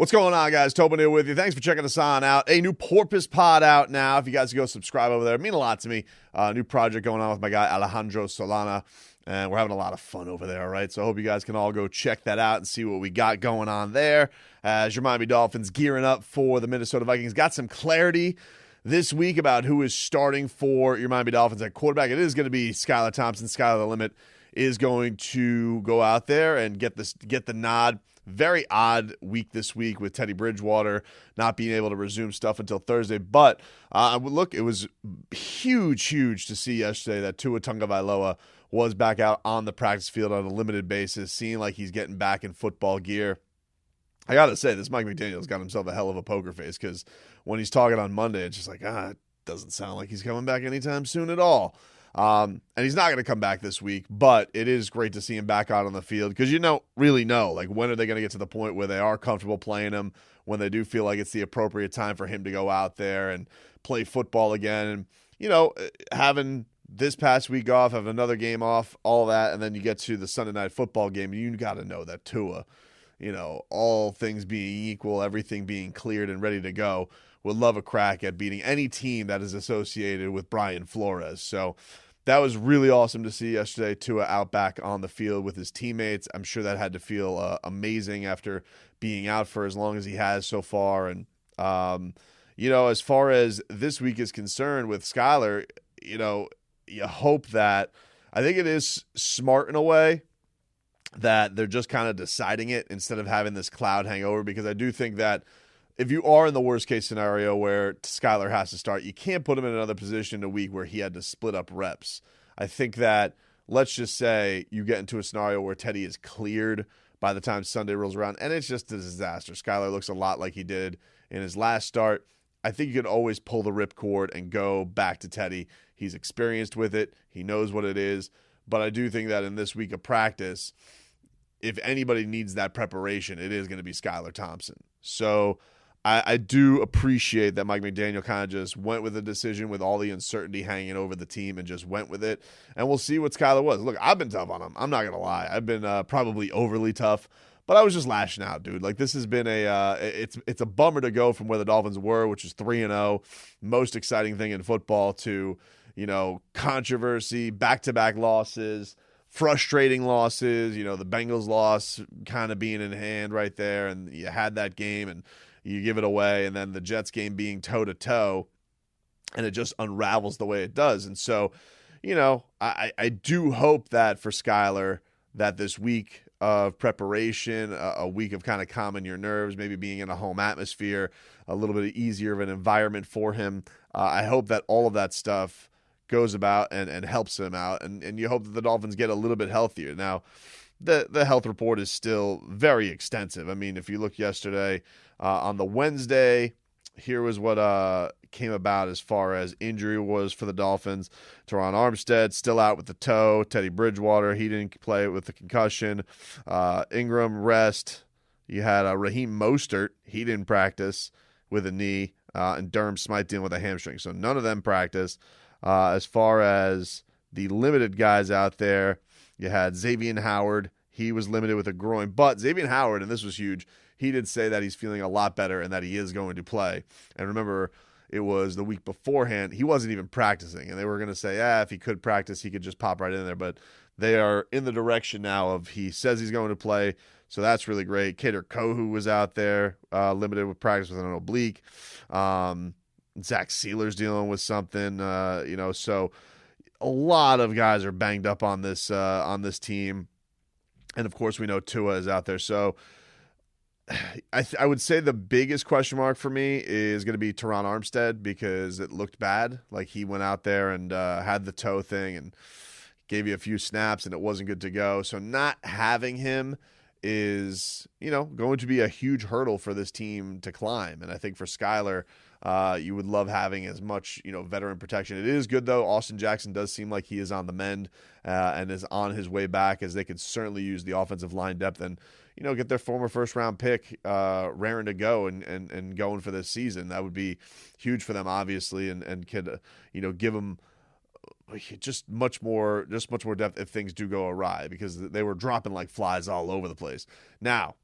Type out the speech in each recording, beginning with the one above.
What's going on, guys? Tobin here with you. Thanks for checking us on out. A new Porpoise pod out now. If you guys go subscribe over there, it means a lot to me. New project going on with my guy Alejandro Solana, and we're having a lot of fun over there, all right? So I hope you guys can all go check that out and see what we got going on there. As your Miami Dolphins gearing up for the Minnesota Vikings. Got some clarity this week about who is starting for your Miami Dolphins at quarterback. It is going to be Skylar Thompson. Skylar the Limit is going to go out there and get the nod. Very odd week this week with Teddy Bridgewater not being able to resume stuff until Thursday. But look, it was huge to see yesterday that Tua Tagovailoa was back out on the practice field on a limited basis, seeing like he's getting back in football gear. I got to say, this Mike McDaniel's got himself a hell of a poker face, because when he's talking on Monday, it's just like, it doesn't sound like he's coming back anytime soon at all. And he's not going to come back this week, but it is great to see him back out on the field, because you don't really know, like, when are they going to get to the point where they are comfortable playing him, when they do feel like it's the appropriate time for him to go out there and play football again. And, having this past week off, have another game off, all that, and then you get to the Sunday night football game, you got to know that Tua, all things being equal, everything being cleared and ready to go, would love a crack at beating any team that is associated with Brian Flores. So that was really awesome to see yesterday. Tua out back on the field with his teammates. I'm sure that had to feel amazing after being out for as long as he has so far. And, as far as this week is concerned with Skylar, you hope that, I think it is smart in a way that they're just kind of deciding it instead of having this cloud hang over, because I do think that if you are in the worst case scenario where Skylar has to start, you can't put him in another position in a week where he had to split up reps. I think that, let's just say you get into a scenario where Teddy is cleared by the time Sunday rolls around, and it's just a disaster. Skylar looks a lot like he did in his last start. I think you can always pull the ripcord and go back to Teddy. He's experienced with it. He knows what it is. But I do think that in this week of practice, if anybody needs that preparation, it is going to be Skylar Thompson. So I do appreciate that Mike McDaniel kind of just went with the decision with all the uncertainty hanging over the team and just went with it. And we'll see what Skylar was. Look, I've been tough on him. I'm not going to lie. I've been probably overly tough, but I was just lashing out, dude. Like, this has been it's a bummer to go from where the Dolphins were, which is 3-0, most exciting thing in football, to, controversy, back-to-back losses, frustrating losses, the Bengals loss kind of being in hand right there, and you had that game and you give it away, and then the Jets game being toe-to-toe, and it just unravels the way it does. And so, I do hope that for Skylar, that this week of preparation, a week of kind of calming your nerves, maybe being in a home atmosphere, a little bit easier of an environment for him, I hope that all of that stuff goes about and helps him out, and you hope that the Dolphins get a little bit healthier. Now, the health report is still very extensive. I mean, if you look yesterday on the Wednesday, here was what came about as far as injury was for the Dolphins. Teron Armstead still out with the toe. Teddy Bridgewater, he didn't play with the concussion. Ingram rest. You had Raheem Mostert, he didn't practice with a knee, and Durham Smythe dealing with a hamstring. So none of them practiced. As far as the limited guys out there, you had Xavier Howard. He was limited with a groin. But Xavier Howard, and this was huge, he did say that he's feeling a lot better and that he is going to play. And remember, it was the week beforehand, he wasn't even practicing. And they were going to say, if he could practice, he could just pop right in there. But they are in the direction now of he says he's going to play. So that's really great. Kader Kohu was out there, limited with practice with an oblique. Zach Sealer's dealing with something, so a lot of guys are banged up on this team. And of course we know Tua is out there. So I would say the biggest question mark for me is going to be Teron Armstead, because it looked bad. Like, he went out there and had the toe thing and gave you a few snaps and it wasn't good to go. So not having him is, going to be a huge hurdle for this team to climb. And I think for Skylar, you would love having as much, veteran protection. It is good, though. Austin Jackson does seem like he is on the mend and is on his way back, as they could certainly use the offensive line depth and, get their former first-round pick raring to go and going for this season. That would be huge for them, obviously, and could, give them just much more depth if things do go awry, because they were dropping like flies all over the place. Now,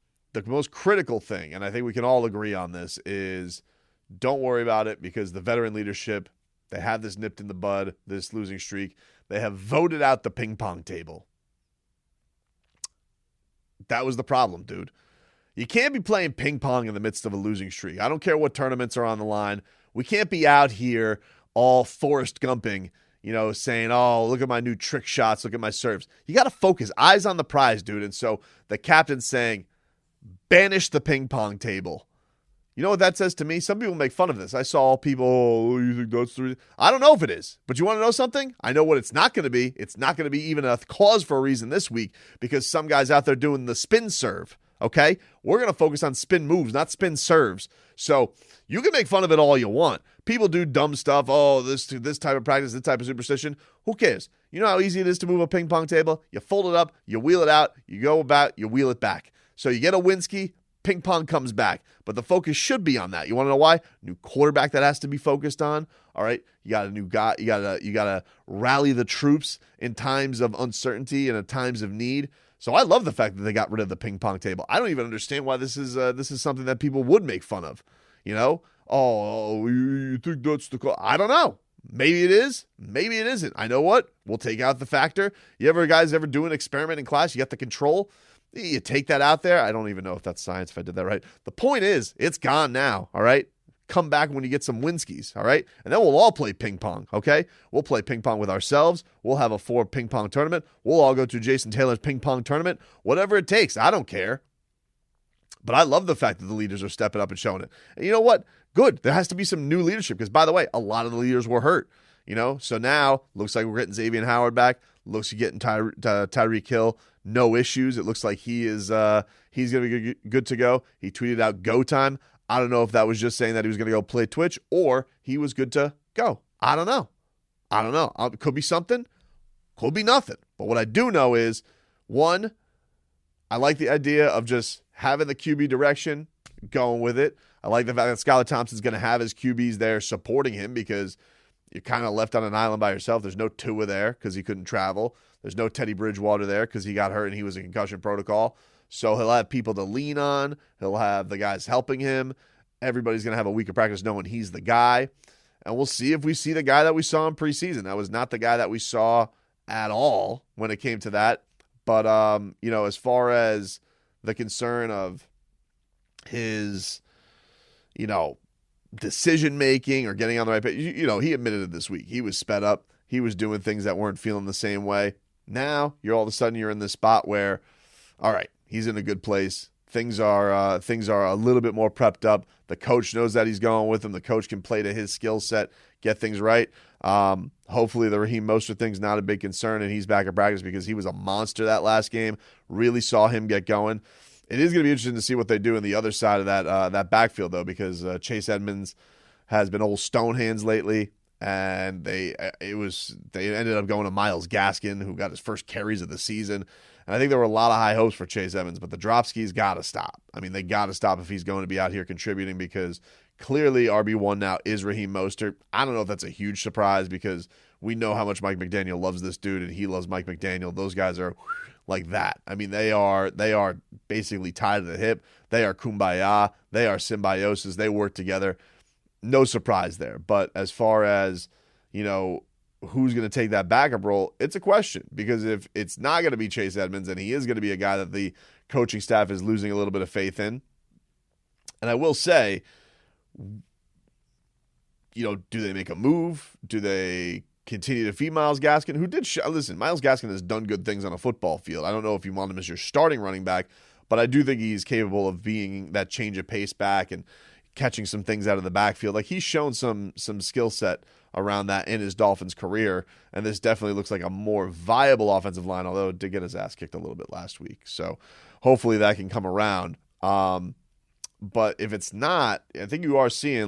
the most critical thing, and I think we can all agree on this, is don't worry about it because the veteran leadership, they have this nipped in the bud, this losing streak. They have voted out the ping pong table. That was the problem, dude. You can't be playing ping pong in the midst of a losing streak. I don't care what tournaments are on the line. We can't be out here all Forrest Gumping, saying, oh, look at my new trick shots, look at my serves. You got to focus, eyes on the prize, dude. And so the captain's saying, banish the ping pong table. You know what that says to me? Some people make fun of this. I saw people, oh, you think that's the reason? I don't know if it is, but you want to know something? I know what it's not going to be. It's not going to be even a cause for a reason this week because some guy's out there doing the spin serve, okay? We're going to focus on spin moves, not spin serves. So you can make fun of it all you want. People do dumb stuff. Oh, this type of practice, this type of superstition. Who cares? You know how easy it is to move a ping pong table? You fold it up, you wheel it out, you go about, you wheel it back. So you get a Winsky, ping pong comes back. But the focus should be on that. You want to know why? New quarterback that has to be focused on. All right. You got a new guy. You gotta rally the troops in times of uncertainty and in times of need. So I love the fact that they got rid of the ping pong table. I don't even understand why this is something that people would make fun of. Oh, you think that's the call? I don't know. Maybe it is. Maybe it isn't. I know what? We'll take out the factor. Guys ever do an experiment in class? You got the control. You take that out there. I don't even know if that's science, if I did that right. The point is, it's gone now, all right? Come back when you get some Winskies, all right? And then we'll all play ping pong, okay? We'll play ping pong with ourselves. We'll have a 4 ping pong tournament. We'll all go to Jason Taylor's ping pong tournament. Whatever it takes. I don't care. But I love the fact that the leaders are stepping up and showing it. And you know what? Good. There has to be some new leadership because, by the way, a lot of the leaders were hurt, So now, looks like we're getting Xavier Howard back. Looks like you're getting Tyreek Hill. No issues. It looks like he's going to be good to go. He tweeted out go time. I don't know if that was just saying that he was going to go play Twitch or he was good to go. I don't know. It could be something. Could be nothing. But what I do know is, one, I like the idea of just having the QB direction, going with it. I like the fact that Skylar Thompson's going to have his QBs there supporting him because you're kind of left on an island by yourself. There's no Tua there because he couldn't travel. There's no Teddy Bridgewater there because he got hurt and he was in concussion protocol. So he'll have people to lean on. He'll have the guys helping him. Everybody's going to have a week of practice knowing he's the guy. And we'll see if we see the guy that we saw in preseason. That was not the guy that we saw at all when it came to that. But, as far as the concern of his, decision-making or getting on the right page, he admitted it this week. He was sped up. He was doing things that weren't feeling the same way. Now, all of a sudden you're in this spot where, all right, he's in a good place. Things are a little bit more prepped up. The coach knows that he's going with him. The coach can play to his skill set, get things right. Hopefully the Raheem Mostert thing's not a big concern and he's back at practice because he was a monster that last game. Really saw him get going. It is going to be interesting to see what they do in the other side of that backfield, though, because Chase Edmonds has been old stone hands lately, and they ended up going to Myles Gaskin, who got his first carries of the season. And I think there were a lot of high hopes for Chase Edmonds, but the drop skis got to stop. I mean, they got to stop if he's going to be out here contributing because clearly RB1 now is Raheem Mostert. I don't know if that's a huge surprise because we know how much Mike McDaniel loves this dude, and he loves Mike McDaniel. Those guys are like that. I mean, they are basically tied to the hip. They are kumbaya. They are symbiosis. They work together. No surprise there. But as far as, who's going to take that backup role, it's a question because if it's not going to be Chase Edmonds and he is going to be a guy that the coaching staff is losing a little bit of faith in, and I will say, do they make a move? Do they continue to feed Myles Gaskin, who did listen, Myles Gaskin has done good things on a football field. I don't know if you want him as your starting running back, but I do think he's capable of being that change of pace back and catching some things out of the backfield. Like he's shown some skill set around that in his Dolphins career, and this definitely looks like a more viable offensive line, although it did get his ass kicked a little bit last week. So hopefully that can come around. But if it's not, I think you are seeing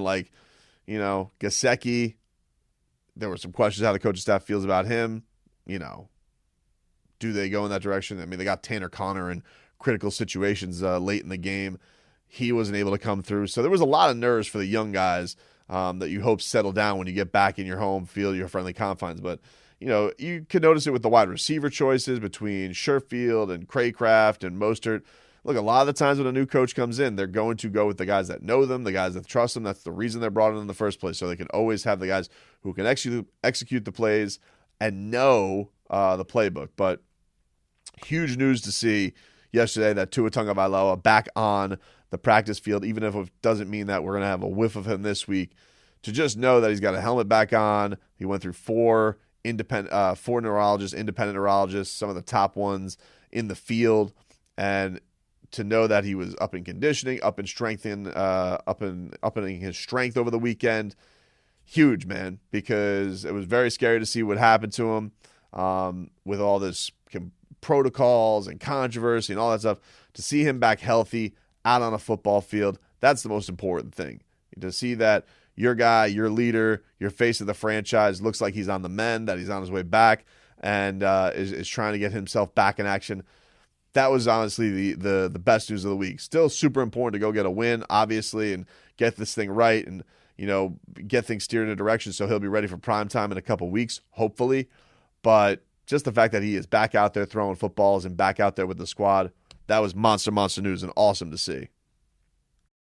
Gesicki. There were some questions how the coaching staff feels about him. Do they go in that direction? I mean, they got Tanner Conner in critical situations late in the game. He wasn't able to come through. So there was a lot of nerves for the young guys that you hope settle down when you get back in your home field, your friendly confines. But, you could notice it with the wide receiver choices between Sherfield and Craycraft and Mostert. look, a lot of the times when a new coach comes in, they're going to go with the guys that know them, the guys that trust them. That's the reason they're brought in the first place. So they can always have the guys who can execute the plays and know the playbook. But huge news to see yesterday that Tua Tagovailoa back on the practice field, even if it doesn't mean that we're going to have a whiff of him this week. To just know that he's got a helmet back on. He went through four independent neurologists, some of the top ones in the field, and to know that he was up in conditioning, upping his strength over the weekend, huge, man, because it was very scary to see what happened to him with all this protocols and controversy and all that stuff. To see him back healthy out on a football field, that's the most important thing. To see that your guy, your leader, your face of the franchise looks like he's on the mend, that he's on his way back, and is trying to get himself back in action. That was honestly the best news of the week. Still super important to go get a win, obviously, and get this thing right and, get things steered in a direction so he'll be ready for prime time in a couple weeks, hopefully. But just the fact that he is back out there throwing footballs and back out there with the squad, that was monster news and awesome to see.